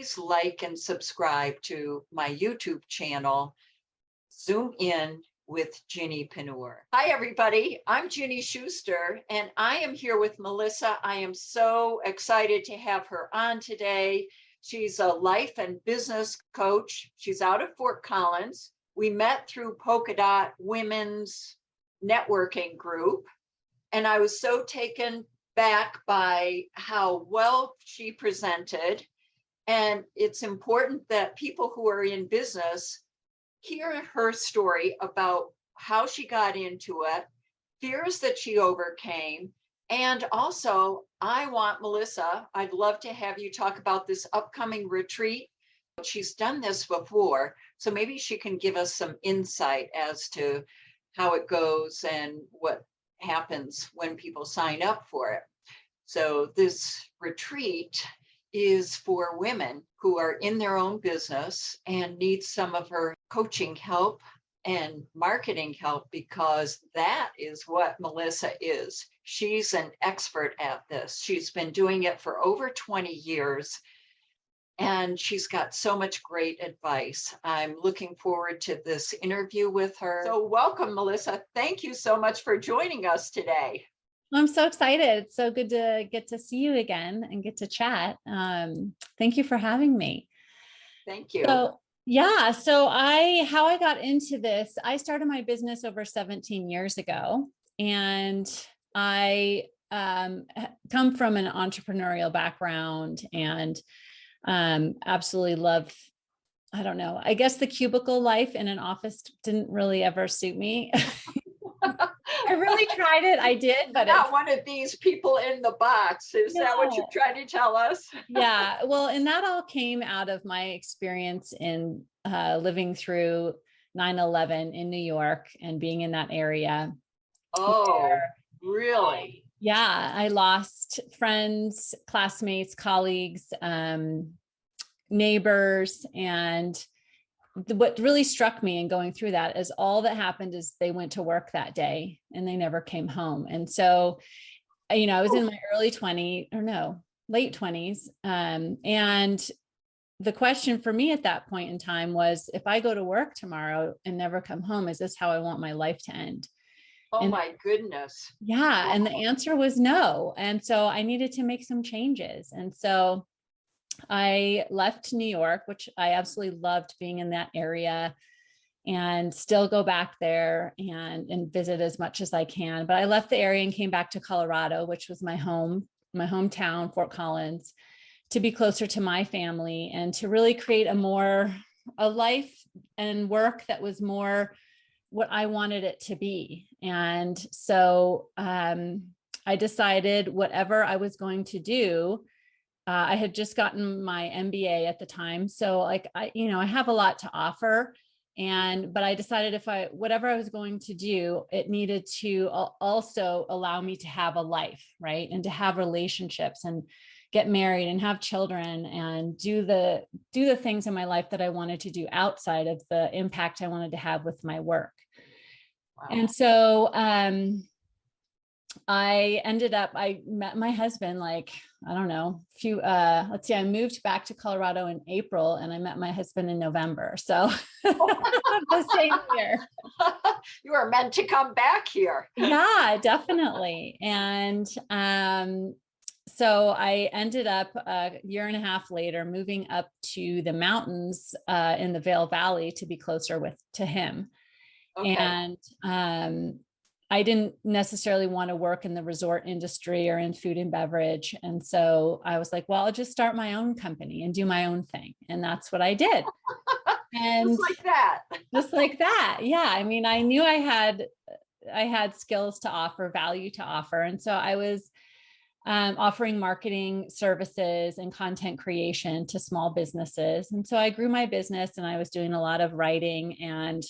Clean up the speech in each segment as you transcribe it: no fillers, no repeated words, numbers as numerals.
please like and subscribe to my YouTube channel, Zoom In with Ginny Panur. Hi, everybody. I'm Ginny Schuster, and I am here with Melissa. I am so excited to have her on today. She's a life and business coach. She's out of Fort Collins. We met through Polka Dot Women's Networking Group, and I was so taken back by how well she presented. And it's important that people who are in business hear her story about how she got into it, fears that she overcame. And also, I want Melissa, I'd love to have you talk about this upcoming retreat. She's done this before, so maybe she can give us some insight as to how it goes and what happens when people sign up for it. So this retreat is for women who are in their own business and need some of her coaching help and marketing help, because that is what Melissa is. She's an expert at this. She's been doing it for over 20 years, and she's got so much great advice. I'm looking forward to this interview with her. So welcome, Melissa. Thank you so much for joining us today. I'm so excited. It's so good to get to see you again and get to chat. Thank you for having me. Thank you. So how I got into this, I started my business over 17 years ago, and I come from an entrepreneurial background and absolutely love, I don't know, I guess the cubicle life in an office didn't really ever suit me. I really tried it. I did, but not one of these people in the box. Is that what you're trying to tell us? Yeah. Well, and that all came out of my experience in living through 9/11 in New York and being in that area. Oh, really? Yeah. I lost friends, classmates, colleagues, neighbors. And what really struck me in going through that is all that happened is they went to work that day and they never came home. And so, I was in my late 20s. And the question for me at that point in time was, if I go to work tomorrow and never come home, is this how I want my life to end? Oh, my goodness. Yeah. And the answer was no. And so I needed to make some changes. And so I left New York, which I absolutely loved being in that area, and still go back there and visit as much as I can. But I left the area and came back to Colorado, which was my hometown, Fort Collins, to be closer to my family and to really create a life and work that was more what I wanted it to be. And so I decided whatever I was going to do, I had just gotten my MBA at the time. So I have a lot to offer. But I decided whatever I was going to do, it needed to also allow me to have a life, right? And to have relationships and get married and have children and do the things in my life that I wanted to do outside of the impact I wanted to have with my work. Wow. And so, I met my husband, I moved back to Colorado in April and I met my husband in November. So the same year. You were meant to come back here. Yeah, definitely. And so I ended up a year and a half later moving up to the mountains in the Vail Valley to be closer to him. Okay. And I didn't necessarily want to work in the resort industry or in food and beverage. And so I was like, well, I'll just start my own company and do my own thing. And that's what I did. And just like that. Yeah. I mean, I knew I had skills to offer, value to offer. And so I was offering marketing services and content creation to small businesses. And so I grew my business and I was doing a lot of writing. And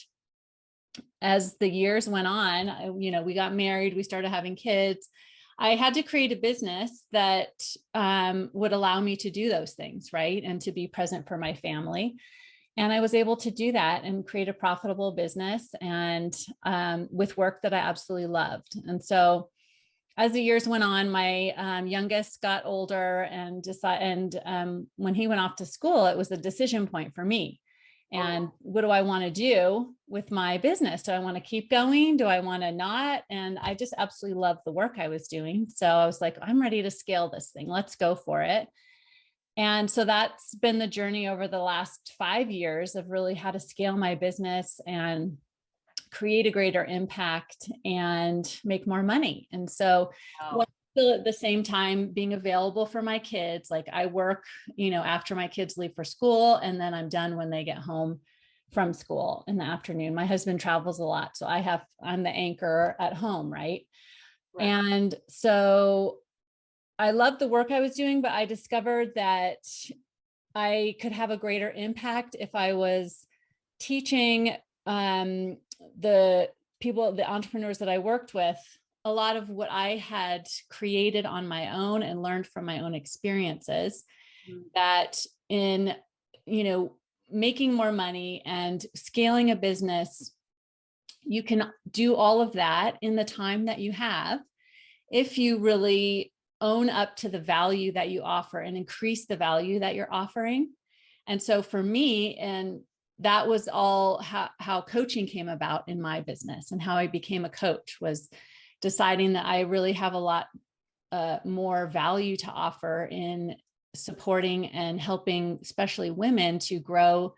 as the years went on, we got married, we started having kids. I had to create a business that would allow me to do those things, right? And to be present for my family. And I was able to do that and create a profitable business and with work that I absolutely loved. And so as the years went on, my youngest got older and when he went off to school, it was a decision point for me. And what do I want to do with my business? Do I want to keep going? Do I want to not? And I just absolutely loved the work I was doing. So I was like, I'm ready to scale this thing. Let's go for it. And so that's been the journey over the last 5 years of really how to scale my business and create a greater impact and make more money. And so while still at the same time being available for my kids, like I work, after my kids leave for school, and then I'm done when they get home from school in the afternoon. My husband travels a lot, so I'm the anchor at home, right? And so I loved the work I was doing, but I discovered that I could have a greater impact if I was teaching the entrepreneurs that I worked with, a lot of what I had created on my own and learned from my own experiences, that in, making more money and scaling a business, you can do all of that in the time that you have if you really own up to the value that you offer and increase the value that you're offering. And so for me, and that was all how coaching came about in my business, and how I became a coach was deciding that I really have a lot more value to offer in supporting and helping, especially women, to grow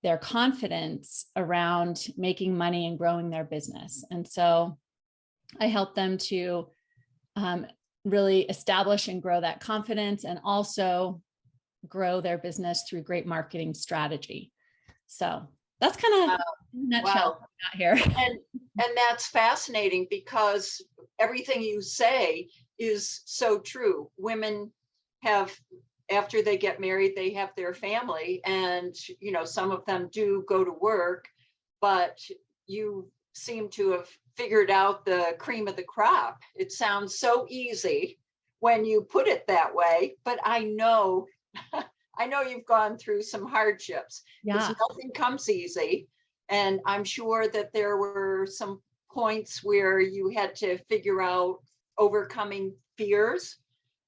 their confidence around making money and growing their business. And so I help them to really establish and grow that confidence, and also grow their business through great marketing strategy. So that's kind of in a nutshell what we got here. And that's fascinating, because everything you say is so true. Women have, after they get married, they have their family, and some of them do go to work, but you seem to have figured out the cream of the crop. It sounds so easy when you put it that way, but I know you've gone through some hardships, because nothing comes easy. And I'm sure that there were some points where you had to figure out overcoming fears,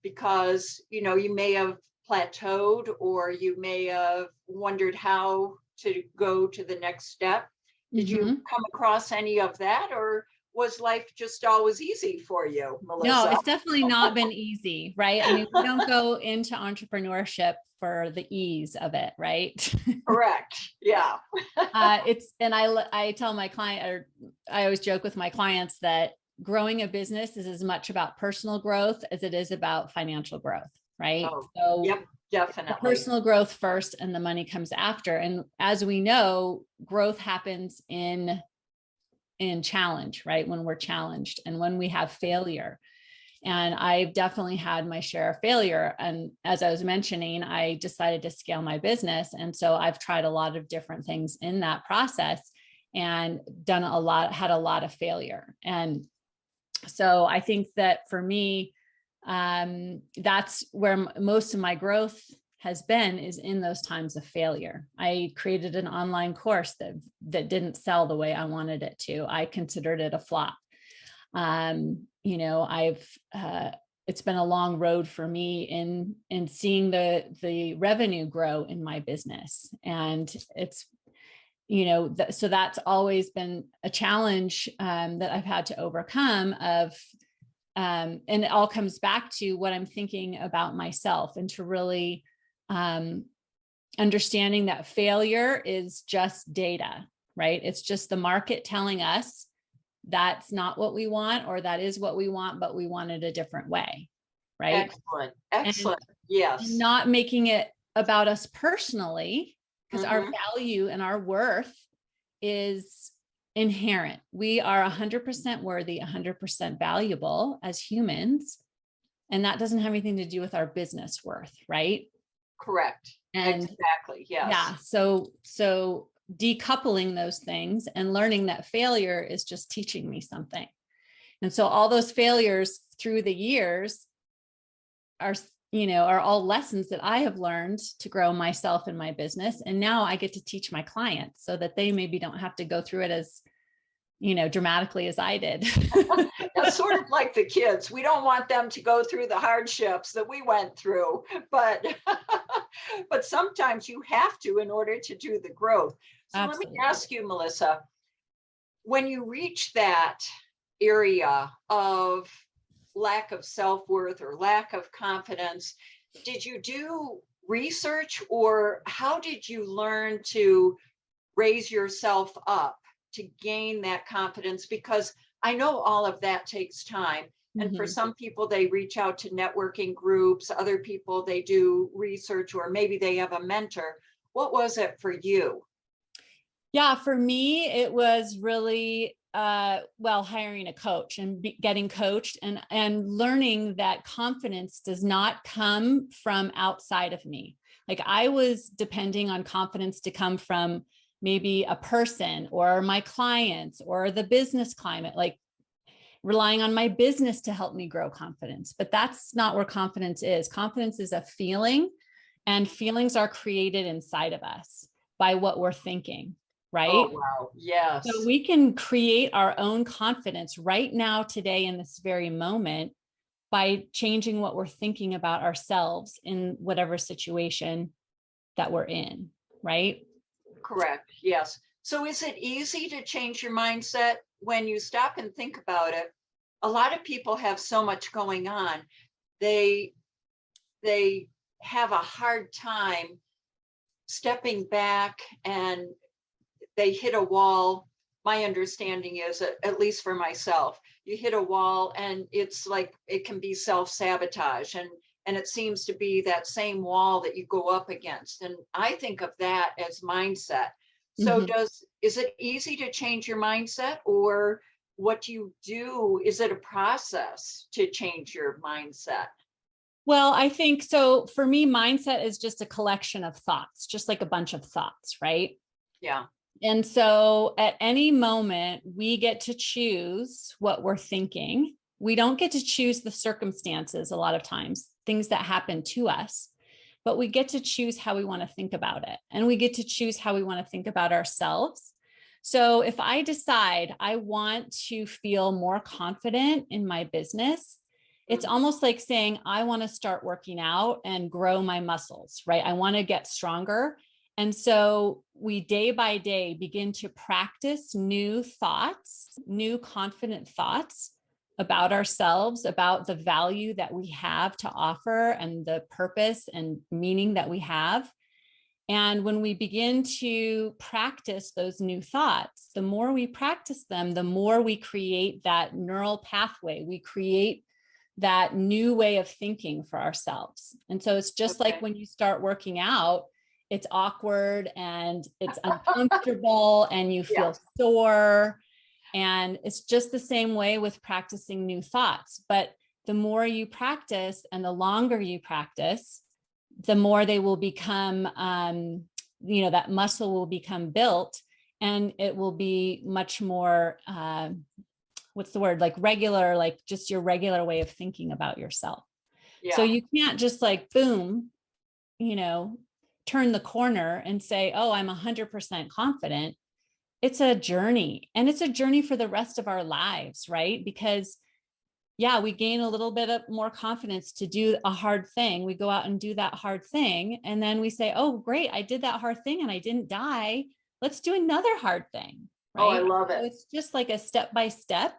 because you may have plateaued, or you may have wondered how to go to the next step. Did you come across any of that, or was life just always easy for you, Melissa? No, it's definitely not been easy, right? I mean, we don't go into entrepreneurship for the ease of it, right? Correct. Yeah. I tell my client, or I always joke with my clients, that growing a business is as much about personal growth as it is about financial growth, right? So yep, definitely. Personal growth first, and the money comes after. And as we know, growth happens in challenge, right? When we're challenged and when we have failure. And I've definitely had my share of failure. And as I was mentioning, I decided to scale my business. And so I've tried a lot of different things in that process, and had a lot of failure. And so I think that for me, that's where most of my growth has been, is in those times of failure. I created an online course that didn't sell the way I wanted it to. I considered it a flop. It's been a long road for me in seeing the revenue grow in my business. And it's, so that's always been a challenge that I've had to overcome and it all comes back to what I'm thinking about myself, and to really understanding that failure is just data, right? It's just the market telling us that's not what we want, or that is what we want, but we want it a different way, right? Excellent. Yes. And not making it about us personally, because our value and our worth is inherent. We are 100% worthy, 100% valuable as humans. And that doesn't have anything to do with our business worth, right? Correct. And exactly. Yes. Yeah. So decoupling those things and learning that failure is just teaching me something. And so all those failures through the years are all lessons that I have learned to grow myself and my business. And now I get to teach my clients so that they maybe don't have to go through it as, dramatically as I did. That's sort of like the kids. We don't want them to go through the hardships that we went through, but but sometimes you have to in order to do the growth. So let me Absolutely. ask you, Melissa, when you reach that area of lack of self-worth or lack of confidence, did you do research, or how did you learn to raise yourself up to gain that confidence? Because I know all of that takes time. And for Mhm. some people, they reach out to networking groups, other people, they do research, or maybe they have a mentor. What was it for you? Yeah, for me, it was really well, hiring a coach and getting coached and learning that confidence does not come from outside of me. Like I was depending on confidence to come from maybe a person or my clients or the business climate, like relying on my business to help me grow confidence. But that's not where confidence is. Confidence is a feeling, and feelings are created inside of us by what we're thinking, Oh, right? wow. So Yes. we can create our own confidence right now, today, in this very moment by changing what we're thinking about ourselves in whatever situation that we're in, right? Correct. Yes. So is it easy to change your mindset when you stop and think about it? A lot of people have so much going on. They they have a hard time stepping back, and they hit a wall. My understanding is, at least for myself, you hit a wall and it's like it can be self-sabotage, and it seems to be that same wall that you go up against. And I think of that as mindset. So Mhm. is it easy to change your mindset, or what do you do? Is it a process to change your mindset? Well, I think so. For me, mindset is just a collection of thoughts, just like a bunch of thoughts, right? Yeah. And so at any moment, we get to choose what we're thinking. We don't get to choose the circumstances a lot of times, things that happen to us, but we get to choose how we want to think about it. And we get to choose how we want to think about ourselves. So if I decide I want to feel more confident in my business, it's Mhm. almost like saying, I want to start working out and grow my muscles, right? I want to get stronger. And so we day by day begin to practice new thoughts, new confident thoughts about ourselves, about the value that we have to offer and the purpose and meaning that we have. And when we begin to practice those new thoughts, the more we practice them, the more we create that neural pathway. We create that new way of thinking for ourselves. And so it's just like Okay. when you start working out, it's awkward and it's uncomfortable and you Yeah. feel sore. And it's just the same way with practicing new thoughts. But the more you practice and the longer you practice, the more they will become, that muscle will become built, and it will be much more, what's the word, like regular, like just your regular way of thinking about yourself. So Yeah. you can't just like, boom, you know, turn the corner and say, oh, I'm 100% confident. It's a journey, and it's a journey for the rest of our lives, right? Because yeah, we gain a little bit of more confidence to do a hard thing. We go out and do that hard thing. And then we say, oh, great, I did that hard thing and I didn't die. Let's do another hard thing. Oh, I Right. love So it. it's just like a step by step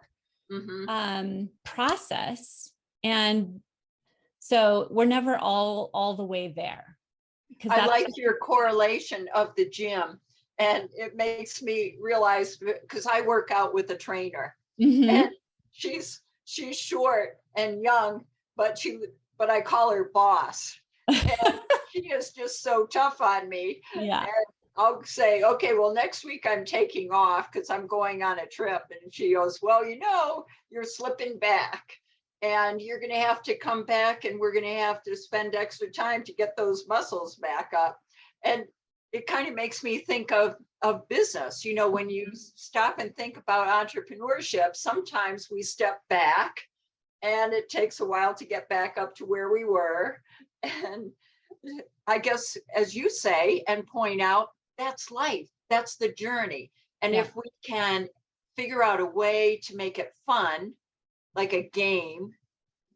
Hmm. process. And so we're never all the way there, because I that's like just, your correlation of the gym, and it makes me realize, because I work out with a trainer, and Mhm. she's short and young, but but I call her boss, and she is just so tough on me. Yeah. And I'll say, okay, well, next week I'm taking off because I'm going on a trip. And she goes, well, you're slipping back, and you're going to have to come back, and we're going to have to spend extra time to get those muscles back up. And it kind of makes me think of business. When you stop and think about entrepreneurship, sometimes we step back and it takes a while to get back up to where we were. And I guess, as you say and point out, that's life, that's the journey. And Yeah. if we can figure out a way to make it fun, like a game,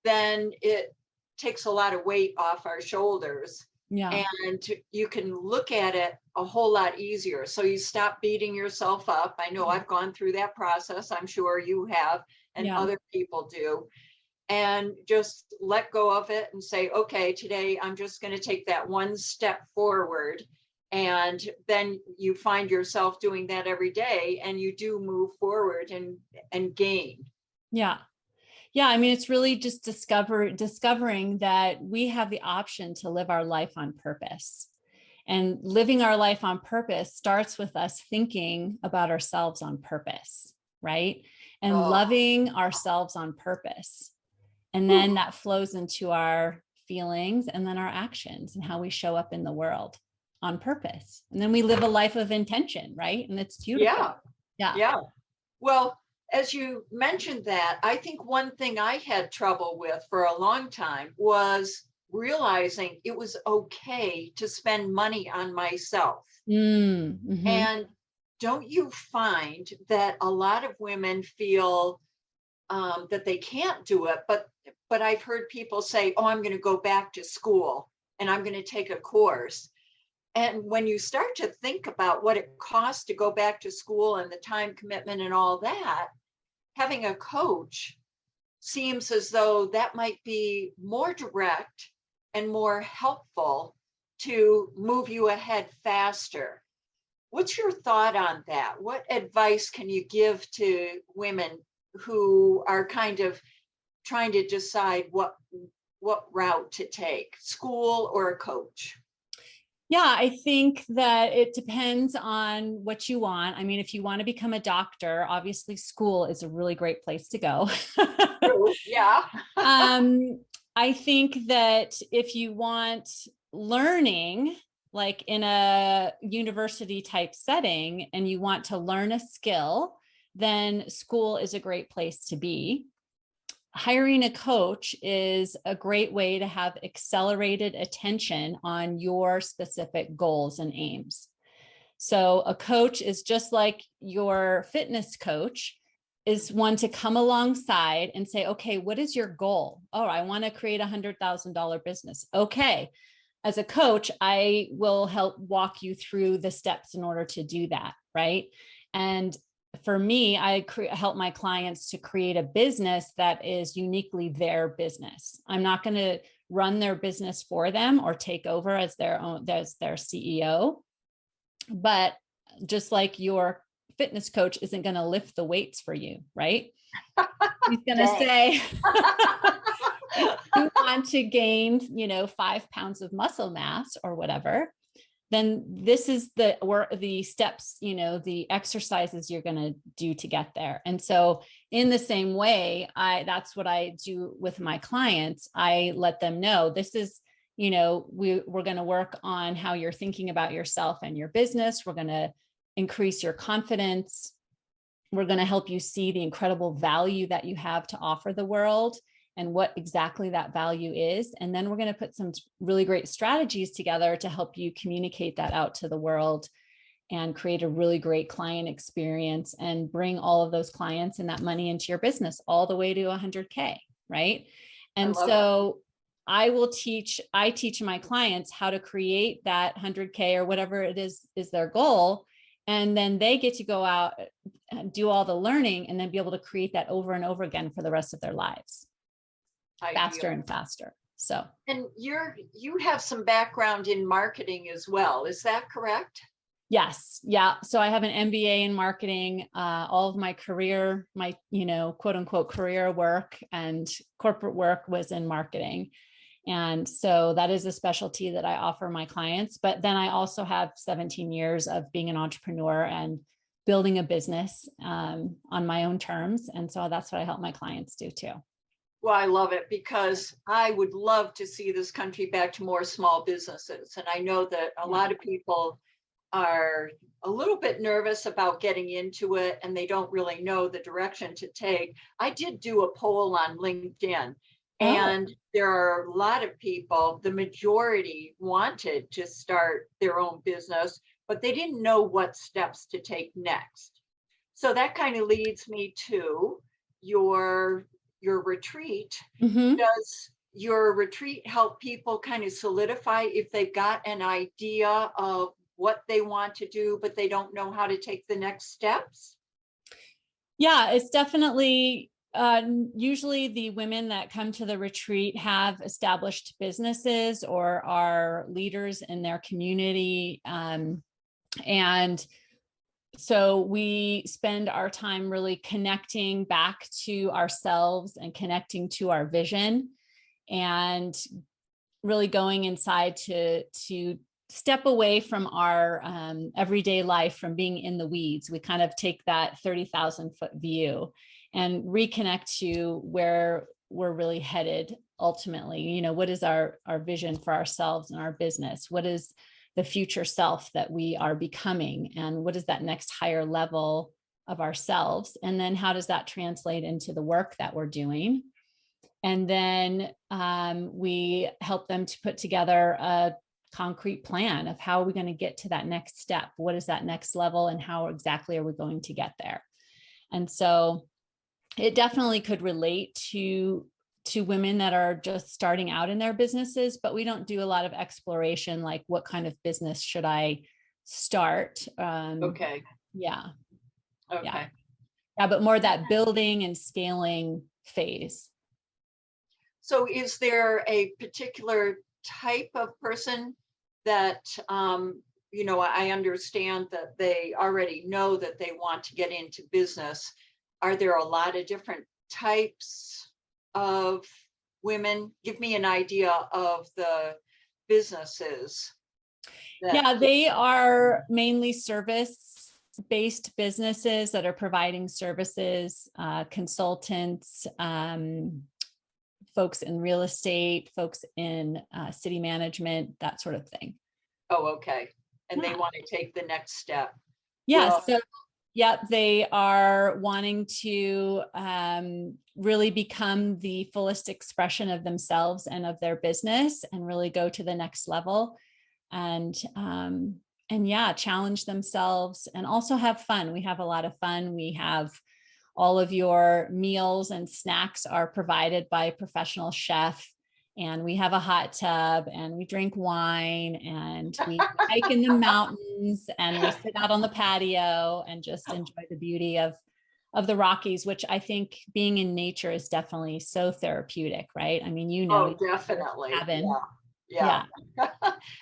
then it takes a lot of weight off our shoulders. Yeah. And you can look at it a whole lot easier. So you stop beating yourself up. I know I've gone through that process. I'm sure you have, and Yeah. other people do. And just let go of it and say, okay, today I'm just going to take that one step forward. And then you find yourself doing that every day, and you do move forward and gain. Yeah. Yeah. I mean, it's really just discovering that we have the option to live our life on purpose. And living our life on purpose starts with us thinking about ourselves on purpose, right? And Oh, loving ourselves on purpose. And then that flows into our feelings and then our actions and how we show up in the world on purpose. And then we live a life of intention, right? And it's beautiful. yeah. Yeah. Yeah. Well, as you mentioned that, I think one thing I had trouble with for a long time was realizing it was okay to spend money on myself. Mm-hmm. And don't you find that a lot of women feel that they can't do it, but I've heard people say, "Oh, I'm going to go back to school and I'm going to take a course." And when you start to think about what it costs to go back to school and the time commitment and all that, having a coach seems as though that might be more direct and more helpful to move you ahead faster. What's your thought on that? What advice can you give to women who are kind of trying to decide what route to take, school or a coach? Yeah, I think that it depends on what you want. I mean, if you want to become a doctor, obviously school is a really great place to go. True. Yeah. I think that if you want learning, like in a university type setting, and you want to learn a skill, then school is a great place to be. Hiring a coach is a great way to have accelerated attention on your specific goals and aims. So a coach is just like your fitness coach, is one to come alongside and say, okay, what is your goal? Oh, I want to create $100,000 business. Okay. As a coach, I will help walk you through the steps in order to do that. Right. And for me, I help my clients to create a business that is uniquely their business. I'm not going to run their business for them or take over as their CEO. But just like your fitness coach isn't going to lift the weights for you, right? He's going to say, you want to gain, 5 pounds of muscle mass or whatever, then this is the steps, the exercises you're going to do to get there. And so in the same way, that's what I do with my clients. I let them know this is, we're going to work on how you're thinking about yourself and your business. We're going to increase your confidence. We're going to help you see the incredible value that you have to offer the world and what exactly that value is. And then we're going to put some really great strategies together to help you communicate that out to the world and create a really great client experience and bring all of those clients and that money into your business all the way to 100K, right? And so I teach my clients how to create that 100K or whatever it is their goal. And then they get to go out, do all the learning, and then be able to create that over and over again for the rest of their lives. Faster and faster. So, and you have some background in marketing as well. Is that correct? Yes. Yeah. So I have an MBA in marketing. All of my career, my, quote unquote career work and corporate work was in marketing. And so that is a specialty that I offer my clients. But then I also have 17 years of being an entrepreneur and building a business on my own terms. And so that's what I help my clients do too. Well, I love it because I would love to see this country back to more small businesses. And I know that a lot of people are a little bit nervous about getting into it and they don't really know the direction to take. I did do a poll on LinkedIn, and there are a lot of people, the majority wanted to start their own business, but they didn't know what steps to take next. So that kind of leads me to your your retreat, Mhm. does your retreat help people kind of solidify if they've got an idea of what they want to do, but they don't know how to take the next steps? Yeah, it's definitely usually the women that come to the retreat have established businesses or are leaders in their community. And so we spend our time really connecting back to ourselves and connecting to our vision and really going inside to step away from our everyday life, from being in the weeds. We kind of take that 30,000-foot view and reconnect to where we're really headed ultimately. You know, what is our vision for ourselves and our business? What is the future self that we are becoming? And what is that next higher level of ourselves? And then how does that translate into the work that we're doing? And then we help them to put together a concrete plan of how are we going to get to that next step? What is that next level and how exactly are we going to get there? And so it definitely could relate to women that are just starting out in their businesses, but we don't do a lot of exploration, like what kind of business should I start? Okay. Yeah. Okay. Yeah, but more that building and scaling phase. So is there a particular type of person that, I understand that they already know that they want to get into business. Are there a lot of different types of women? Give me an idea of the businesses that, Yeah, they are mainly service-based businesses that are providing services, consultants, folks in real estate, folks in city management, that sort of thing. oh, okay. And they Yeah. want to take the next step. Yeah. Well, So, yeah, they are wanting to really become the fullest expression of themselves and of their business and really go to the next level. And yeah, challenge themselves and also have fun. We have a lot of fun. We have all of your meals and snacks are provided by a professional chef, and we have a hot tub and we drink wine and we hike in the mountains and we sit out on the patio and just enjoy the beauty of the Rockies, which I think being in nature is definitely so therapeutic, right? I mean, oh, definitely. cabin. Yeah. Yeah.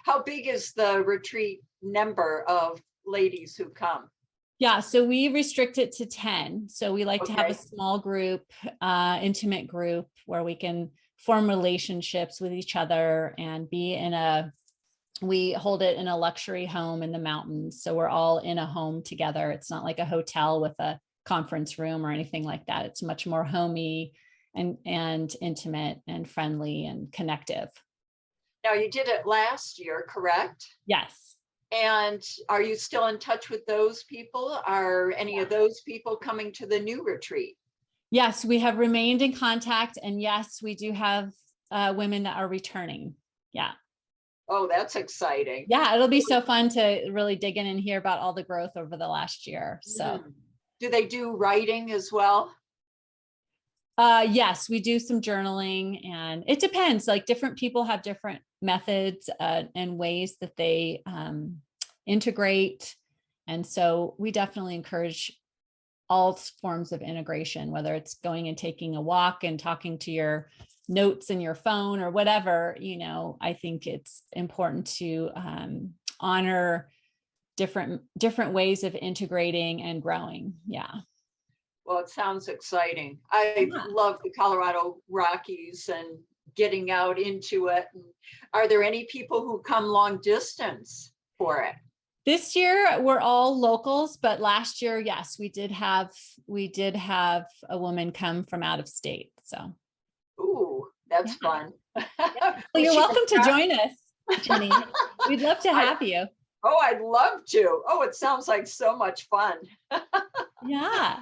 How big is the retreat number of ladies who come? Yeah, so we restrict it to 10. So we like to have a Okay. small group, intimate group where we can form relationships with each other and we hold it in a luxury home in the mountains. So we're all in a home together. It's not like a hotel with a conference room or anything like that. It's much more homey and intimate and friendly and connective. Now, you did it last year, correct? Yes. And are you still in touch with those people? Are any of those people coming to the new retreat? Yes, we have remained in contact. And yes, we do have women that are returning. Yeah. Oh, that's exciting. Yeah, it'll be so fun to really dig in and hear about all the growth over the last year. So, Do they do writing as well? yes, we do some journaling, and it depends. Like different people have different methods and ways that they integrate. And so we definitely encourage all forms of integration, whether it's going and taking a walk and talking to your notes in your phone or whatever. I think it's important to honor different ways of integrating and growing. Yeah. Well, it sounds exciting. I Yeah. love the Colorado Rockies and getting out into it. And are there any people who come long distance for it? This year we're all locals, but last year, yes, we did have a woman come from out of state. So Ooh, that's yeah. fun. Yeah. Well, Was you're she welcome to impressed? join us, Ginny. We'd love to have you. Oh, I'd love to. Oh, it sounds like so much fun. Yeah.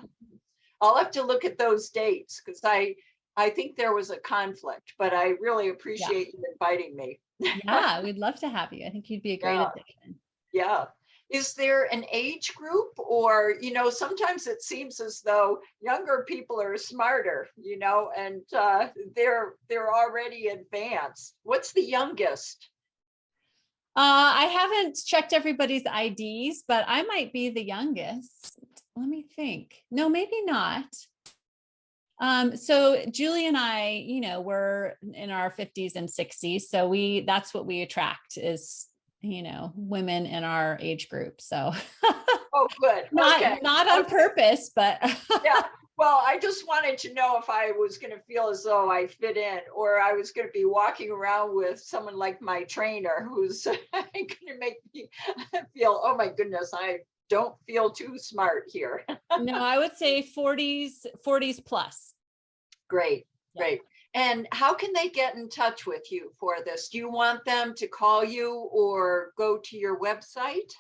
I'll have to look at those dates because I think there was a conflict, but I really Yeah. appreciate you inviting me. Yeah. We'd love to have you. I think you'd be a great Yeah, addition. yeah. Is there an age group, or, sometimes it seems as though younger people are smarter, and they're already advanced. What's the youngest? I haven't checked everybody's IDs, but I might be the youngest. Let me think. No, maybe not. So Julie and I, we're in our 50s and 60s. So that's what we attract is, women in our age group. So Oh, good. Okay. not on purpose, but Yeah. Well, I just wanted to know if I was going to feel as though I fit in, or I was going to be walking around with someone like my trainer who's going to make me feel, oh my goodness, I don't feel too smart here. no, I would say 40s plus. Great, Yeah. great. And how can they get in touch with you for this? Do you want them to call you or go to your website?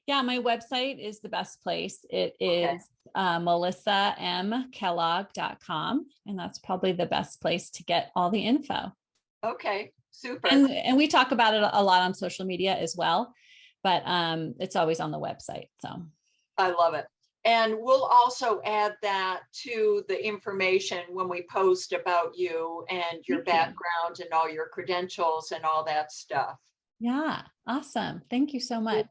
Yeah, my website is the best place. It Okay. is melissamkellogg.com. And that's probably the best place to get all the info. Okay, super. And we talk about it a lot on social media as well, but it's always on the website. So I love it. And we'll also add that to the information when we post about you and your background and all your credentials and all that stuff. Yeah, awesome. Thank you so much.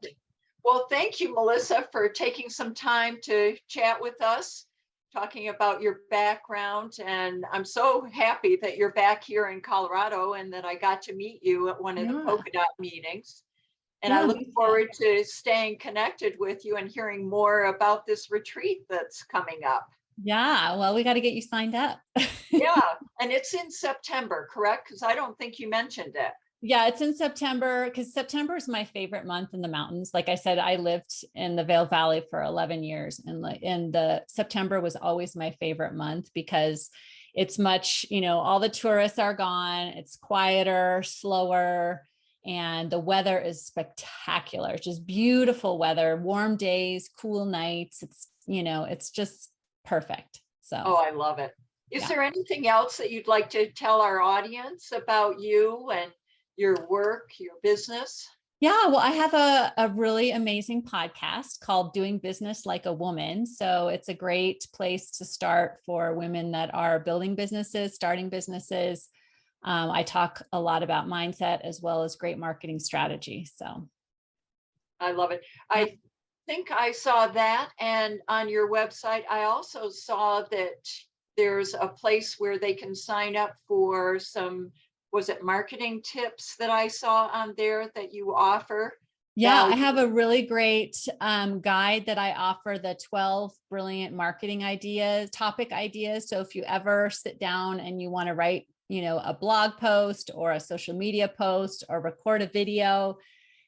Well, thank you, Melissa, for taking some time to chat with us, talking about your background. And I'm so happy that you're back here in Colorado and that I got to meet you at one of the polka dot meetings. And I look forward to staying connected with you and hearing more about this retreat that's coming up. Yeah, well, we got to get you signed up. Yeah, and it's in September, correct? Because I don't think you mentioned it. Yeah, it's in September because September is my favorite month in the mountains. Like I said, I lived in the Vail Valley for 11 years, and the September was always my favorite month because it's much, all the tourists are gone. It's quieter, slower, and the weather is spectacular. It's just beautiful weather, warm days, cool nights. It's just perfect. So, oh, I love it. Is there anything else that you'd like to tell our audience about you and your work, your business? Yeah, well, I have a really amazing podcast called Doing Business Like a Woman. So it's a great place to start for women that are building businesses, starting businesses. I talk a lot about mindset as well as great marketing strategy. So I love it. I think I saw that. And on your website, I also saw that there's a place where they can sign up for some, was it marketing tips that I saw on there that you offer? Yeah, I have a really great guide that I offer, the 12 brilliant marketing ideas, topic ideas. So if you ever sit down and you want to write, a blog post or a social media post or record a video,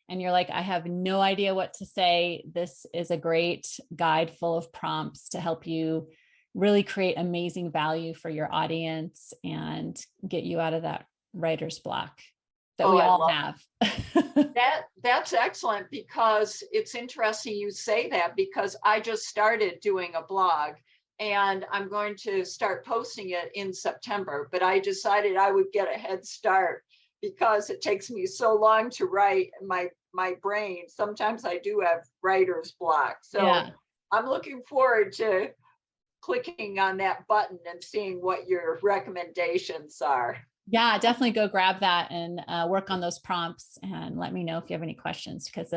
and you're like, I have no idea what to say, this is a great guide full of prompts to help you really create amazing value for your audience and get you out of that writer's block that we all have. That's excellent, because it's interesting you say that, because I just started doing a blog and I'm going to start posting it in September, but I decided I would get a head start because it takes me so long to write. My brain, sometimes I do have writer's block. So I'm looking forward to clicking on that button and seeing what your recommendations are. Yeah, definitely go grab that and work on those prompts and let me know if you have any questions, because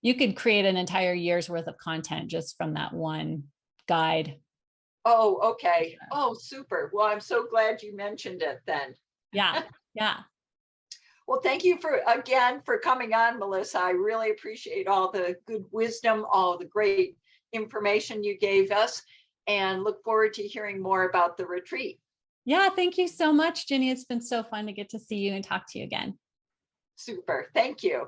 you could create an entire year's worth of content just from that one guide. Oh, okay. Oh, super. Well, I'm so glad you mentioned it then. Yeah. Yeah. Well, thank you again for coming on, Melissa. I really appreciate all the good wisdom, all the great information you gave us, and look forward to hearing more about the retreat. Yeah, thank you so much, Ginny. It's been so fun to get to see you and talk to you again. Super. Thank you.